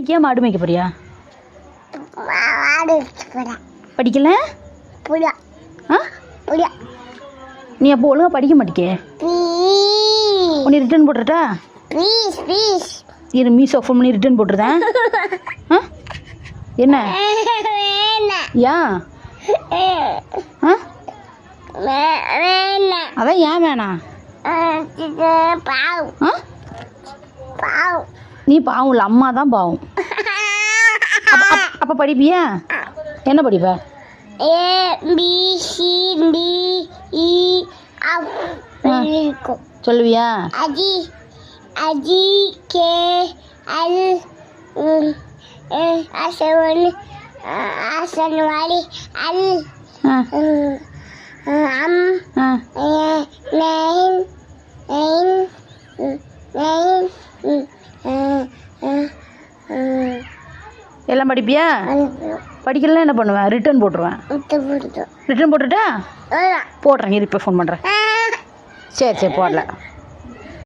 இருக்கியா மாடு மேய்க்க போறியா? படிக்கல? நீ அப்போ ஒழுங்கா படிக்க மாட்டிக்கே. உன்னை ரிட்டர்ன் போட்டுட்டா? இரு மீஷோ ஃபோன் பண்ணி ரிட்டர்ன் போட்டுருதேன். என்ன ஏன்? அதான் ஏன் வேணாம்? நீ பாவம் இல்லை, அம்மா தான் பாவம். அப்போ படிப்பியா? என்ன படிப்ப? சொல்லுவியா? எல்லாம் படிப்பியா? படிக்கலாம் என்ன பண்ணுவேன்? ரிட்டர்ன் போட்டுருவேன். ரிட்டர்ன் போட்டுட்டா? போடுறேன், இரு இப்போ ஃபோன் பண்ணுறேன். சரி போடல.